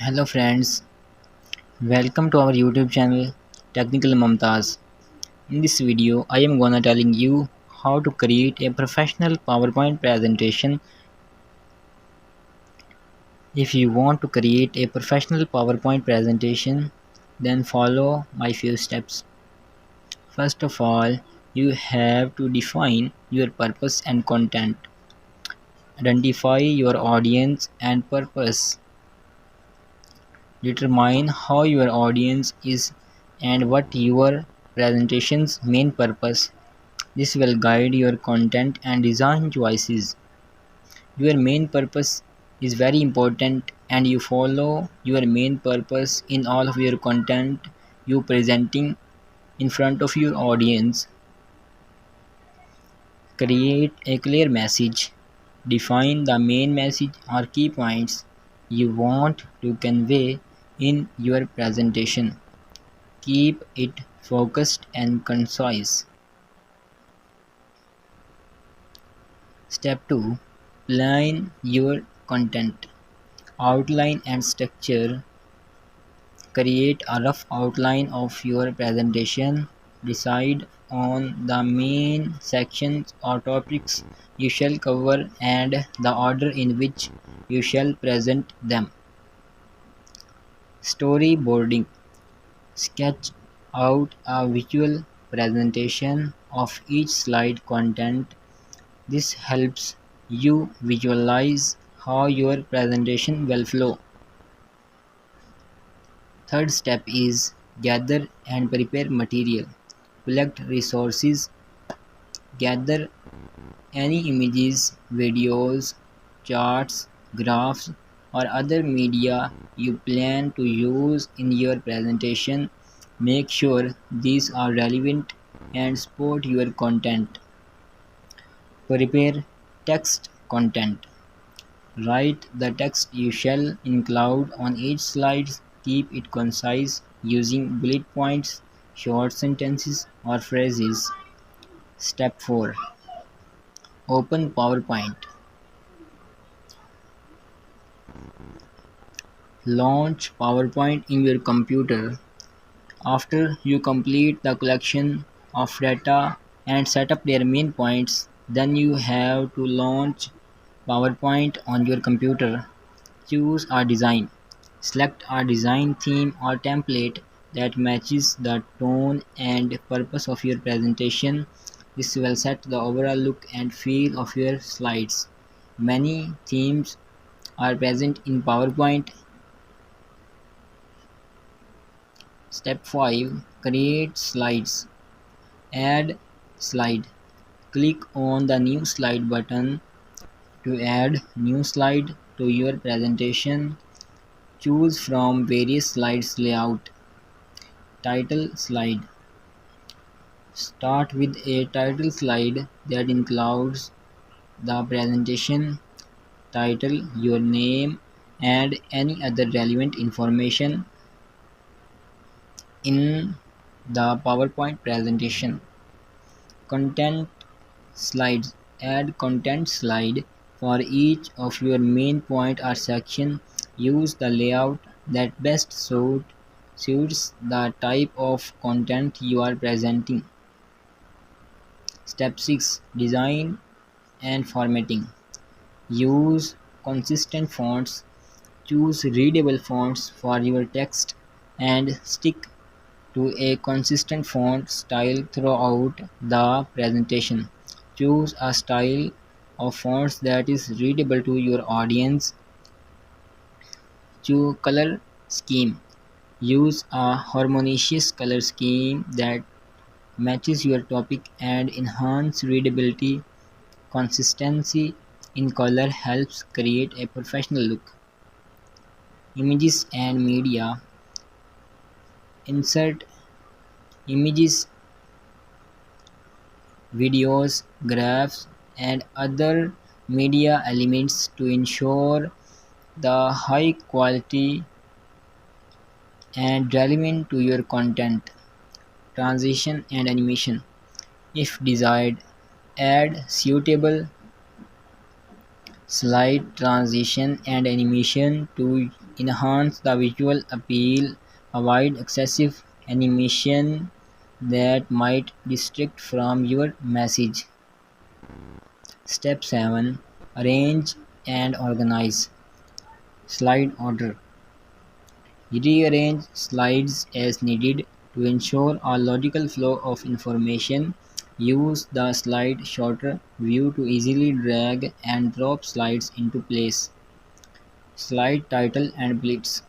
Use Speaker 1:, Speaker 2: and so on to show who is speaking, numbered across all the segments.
Speaker 1: Hello friends, welcome to our YouTube channel Technical Mamtaz. In this video, I am gonna telling you how to create a professional PowerPoint presentation. If you want to create a professional PowerPoint presentation, then follow my few steps. First of all, you have to define your purpose and content. Identify your audience and purpose. Determine how your audience is and what your presentation's main purpose. This will guide your content and design choices. Your main purpose is very important and you follow your main purpose in all of your content you presenting in front of your audience. Create a clear message. Define the main message or key points you want to convey in your presentation. Keep it focused and concise. Step 2. Plan your content. Outline and structure. Create a rough outline of your presentation. Decide on the main sections or topics you shall cover and the order in which you shall present them. Storyboarding. Sketch out a visual presentation of each slide content. This helps you visualize how your presentation will flow. Third step is gather and prepare material. Collect resources. Gather any images, videos, charts, graphs, or other media you plan to use in your presentation. Make sure these are relevant and support your content. Prepare text content. Write the text you shall include on each slide. Keep it concise using bullet points, short sentences, or phrases. Step 4. Open PowerPoint. Launch PowerPoint in your computer. After you complete the collection of data and set up their main points, then you have to launch PowerPoint on your computer. Choose a design. Select a design theme or template that matches the tone and purpose of your presentation. This will set the overall look and feel of your slides. Many themes are present in PowerPoint. Step 5. Create slides. Add slide. Click on the new slide button to add new slide to your presentation. Choose from various slides layout. Title slide. Start with a title slide that includes the presentation, title, your name, and any other relevant information in the PowerPoint presentation. Content slides. Add content slide for each of your main point or section. Use the layout that best suits the type of content you are presenting. Step 6. Design and formatting. Use consistent fonts. Choose readable fonts for your text and stick to a consistent font style throughout the presentation. Choose a style of fonts that is readable to your audience. Choose color scheme. Use a harmonious color scheme that matches your topic and enhance readability. Consistency in color helps create a professional look. Images and media. Insert images, videos, graphs, and other media elements to ensure the high quality and relevant to your content. Transition and animation. If desired, add suitable slide transition and animation to Enhance the visual appeal. Avoid excessive animation that might distract from your message. Step 7. Arrange and organize. Slide order. Rearrange slides as needed to ensure a logical flow of information. Use the slide sorter view to easily drag and drop slides into place. Slide title and bullets.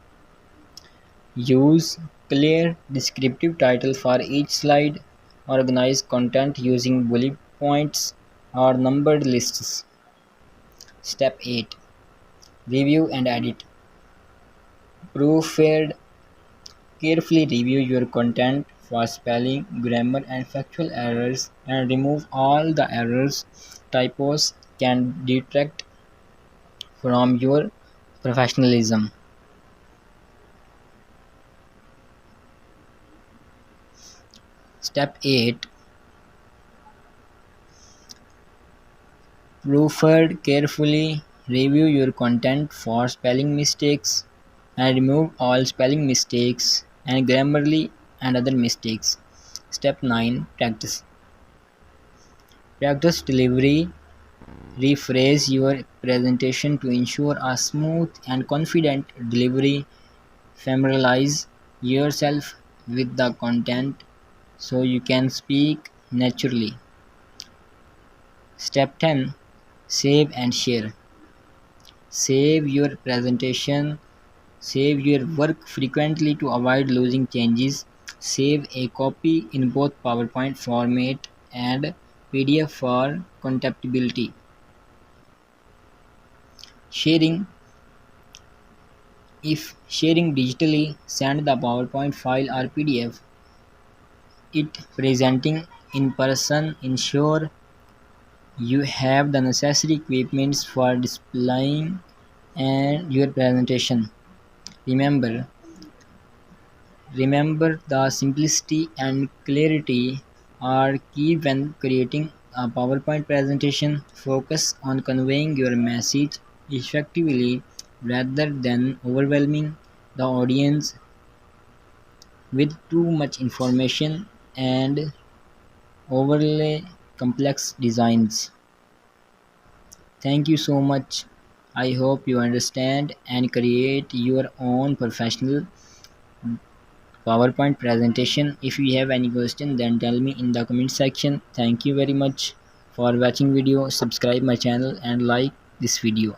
Speaker 1: Use clear descriptive title for each slide. Organize content using bullet points or numbered lists. Step 8. Review and edit. Proofread. Carefully review your content for spelling, grammar and factual errors and remove all the errors. Typos can detract from your professionalism. Step 8. Proofread carefully, review your content for spelling mistakes and remove all spelling mistakes and grammarly and other mistakes. Step 9. Practice. Practice delivery. Rephrase your presentation to ensure a smooth and confident delivery. Familiarize yourself with the content so you can speak naturally. Step 10. Save and share. Save your presentation. Save your work frequently to avoid losing changes. Save a copy in both PowerPoint format and PDF for compatibility. Sharing. If sharing digitally, send the PowerPoint file or PDF. It presenting in person, ensure you have the necessary equipments for displaying and your presentation. Remember, remember the simplicity and clarity are key when creating a PowerPoint presentation. Focus on conveying your message effectively rather than overwhelming the audience with too much information and overly complex designs. Thank you so much. I hope you understand and create your own professional PowerPoint presentation. If you have any question, then tell me in the comment section. Thank you very much for watching video. Subscribe my channel and like this video.